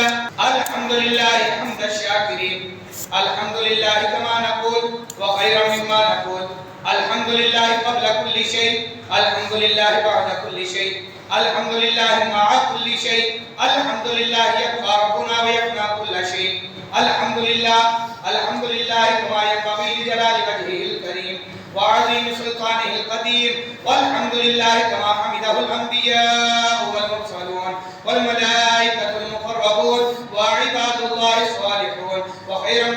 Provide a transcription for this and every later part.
الحمد لله حمد الشاكرين الحمد لله كما نقول وخيرا مما نقول الحمد لله قبل كل شيء الحمد لله بعد كل شيء الحمد لله مع كل شيء الحمد لله يبقى ربنا ويفنى كل شيء الحمد لله كما ينبغي لجلال وجهه الكريم وعظيم سلطانه القدير والحمد لله كما حمده الأنبياء والمرسلون والملائكة المقربون وعباد الله الصالحون وخيرا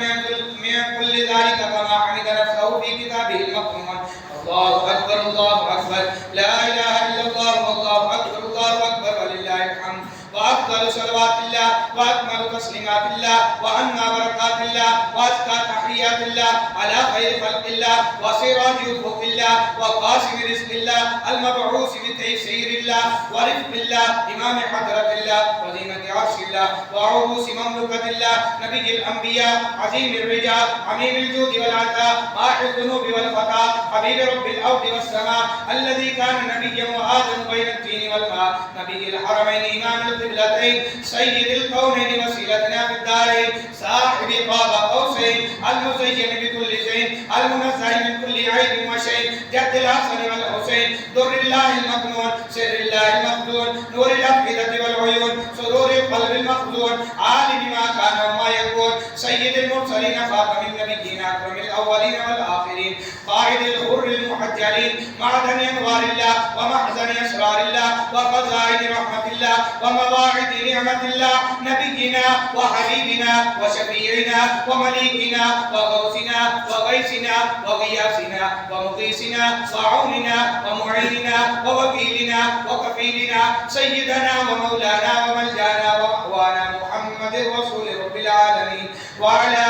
من كل ذلك كما حمد نفسه في كتابه المكنون الله أكبر الله أكبر لا إله إلا الله والله أكبر الله أكبر ولله الحمد وأفضل صلوات الله وأكمل تسليمات الله وأنى بركات الله وأزكى تحيات الله على خير خلق الله وسراج افق الله وقاسم رزق الله المبعوث بتيسير الله ورفق الله إمام حضرة الله وزينة عرش الله وعروس مملكة الله نبي الأنبياء عظيم الرجال عميم الجود والعطاء ماحي الذنوب والخطاء حبيب رب الأرض والسماء الذي كان نبيا وآدم بين الطين والماء نبي الحرمين إمام القبلتين سيد الكونين وسيلتنا في الدارين صاحب قاب قوسين المزين بكل زين المنزه من كل عيب وشيء جد الحسن والحسين در الله المكنون سر الله المخزون نور الأفئدة والعيون سرور القلب المخزون عالم ما كان وما يكون سيد المرسلين خاتم النبيين أكرم الأولين والآخرين قائد الحر المحجلين معدن أنوار الله ومحزن أسرار الله وخزائن رحمة الله ومواعظ نعمة الله نبينا وحبيبنا وشفيعنا ومليكنا وغوثنا وغيثنا وغياثنا ومغيثنا وعوننا ومعيننا ووكيلنا وكفيلنا سيدنا ومولانا وملجانا ومأوانا محمد رسول رب العالمين وعلى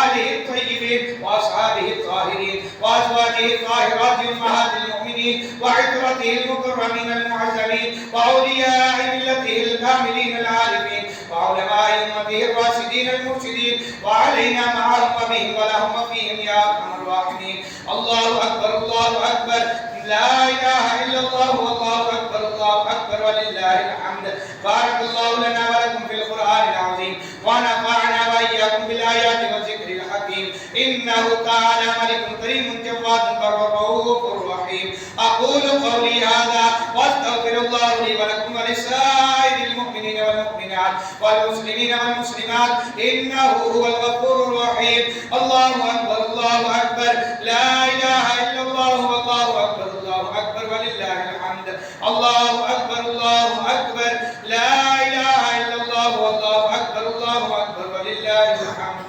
آله الطيبين وأصحابه الطاهرين وأزواجه الطاهرات أمهات المؤمنين وعترته المكرمين المعزمين وأولياء ملته الكاملين العارفين وعلماء أمته الراشدين المرشدين وعلينا معهم وبهم ولهم وفيهم يا أرحم الراحمين الله أكبر الله أكبر لا إله إلا الله والله أكبر الله أكبر ولله الحمد بارك الله لنا ولكم في القرآن العظيم ونفعنا وإياكم بالآيات والذكر الحكيم إنه تعالى ملك كريم جواد بر رؤوف رحيم أقول قولي هذا وأستغفر الله لي ولكم ولسائر المؤمنين والمؤمنات والمسلمين والمسلمات إنه هو الغفور الرحيم الله أكبر الله أكبر لا إله إلا الله والله أكبر الله أكبر ولله الحمد الله أكبر الله أكبر لا إله إلا الله والله أكبر الله أكبر ولله الحمد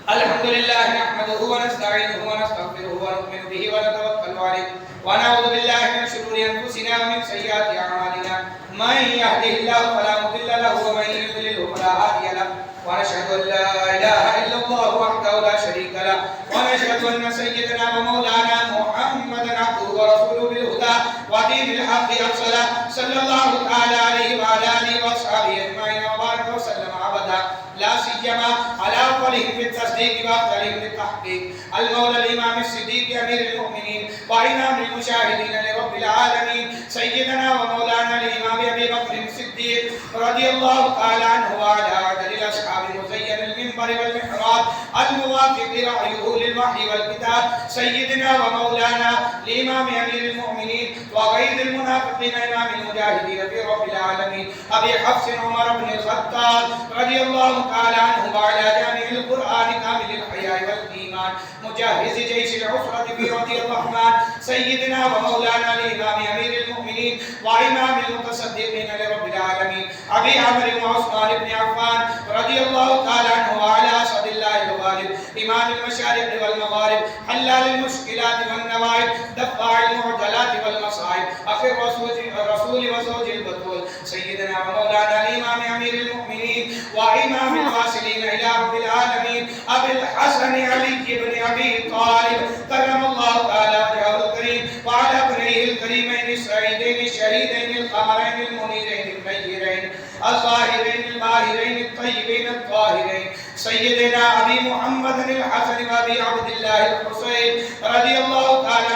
الحمد لله نحمده ونستعينه ونستغفره ونؤمن به ونتوكل عليه ونعوذ بالله من شرور أنفسنا ومن سيئات أعمالنا من يهده الله فلا مضل له ومن يضلل فلا هادي له ونشهد أن لا إله إلا الله وحده لا شريك له ونشهد أن سيدنا ومولانا محمدا عبده ورسوله بالهدى ودين الحق أرسله صلى الله تعالى عليه وعلى آله وأصحابه أجمعين وبارك وسلم أبدا لا سيما على أفضلهم في التصديق وأفضلهم في التحقيق المولى الإمام الصديق أمير المؤمنين وإمام المشاهدين لرب العالمين سيدنا ومولانا الإمام أبي بكر الصديق رضي الله تعالى عنه وعلى عدد الأصحاب مزين المنبر والمحراب الموافق رأيه للوحي والكتاب سيدنا ومولانا الإمام أمير المؤمنين وغير المنافقين إمام المجاهدين في رب العالمين أبي حفص عمر بن الخطاب رضي الله تعالى عنه وعلى جامع القرآن كامل الحياء والإيمان مجهز جيش العسرة في رضي الرحمن سيدنا ومولانا الإمام أمير المؤمنين وإمام المتصدقين لرب العالمين أبي عمرو وعثمان بن عفان رضي الله تعالى عنه وعلى أسد الله الغالب إمام المشارق والمغارب حلال المشكلات والنوائب دفاع المعضلات والمصائب أخي الرسول وزوج البطول سيدنا ومولانا الإمام أمير المؤمنين وإمام الواصلين إلى رب العالمين أبي الحسن علي بن أبي طالب كرم الله تعالى وجهه الكريم وعلى ابنيه الكريمين السعيدين الشهيدين القمرين المنيرين النيرين الظاهرين الباهرين الطيبين الطاهرين سيدنا أبي محمد الحسن وأبي عبد الله الحسين رضي الله تعالى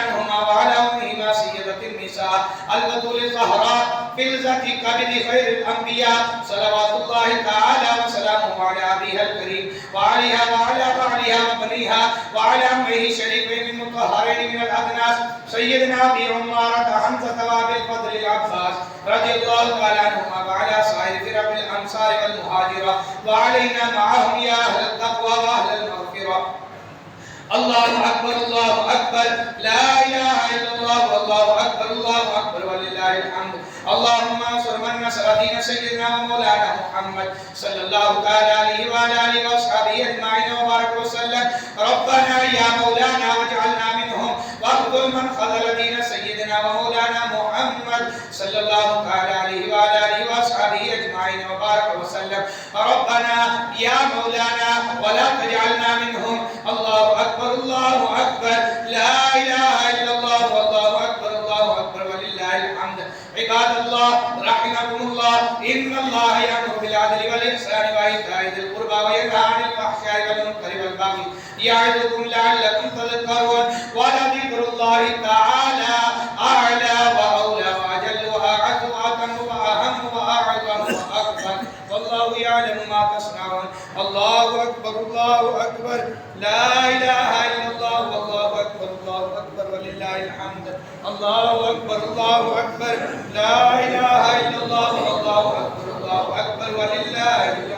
البتول الزهراء فلذة كبد خير الأنبياء صلوات الله تعالى وسلامه على أبيها الكريم وعليها وعلى بعلها وبنيها وعلى أمه شريفين المطهرين من الأدناس سيدنا أبي عمارة حمزة وأبي الفضل العباس رضي الله تعالى عنهما وعلى سائر فرق الأنصار والمهاجرة وعلينا معهم يا أهل التقوى وأهل المغفرة. الله أكبر الله أكبر لا إله إلا الله والله أكبر الله أكبر ولله الحمد. اللهم انصر من نصر دين سيدنا ومولانا محمد صلى الله تعالى عليه وعلى آله وأصحابه أجمعين وبارك وسلم. ربنا يا مولانا واجعلنا منهم واخذل من خذل دين سيدنا ومولانا محمد صلى الله تعالى عليه وعلى آله وأصحابه أجمعين وبارك وسلم. ربنا يا مولانا ولا تجعلنا منهم. الله أكبر الله أكبر لا إله إلا الله والله أكبر الله أكبر ولله الحمد. عباد الله رحمكم الله إن الله يأمر بالعدل والإحسان وإيتاء ذي القربى وينهى عن الفحشاء والمنكر والبغي يعظكم لعلكم تذكرون ولذكر الله تعالى أعلى وأولى وأجل وأعز وأتم وأهم وأعظم وأكبر والله يعلم ما تصنعون. الله أكبر الله أكبر لا إله إلا الله والله أكبر الله أكبر ولله الحمد. الله أكبر الله أكبر لا إله إلا الله والله أكبر الله أكبر ولله الحمد.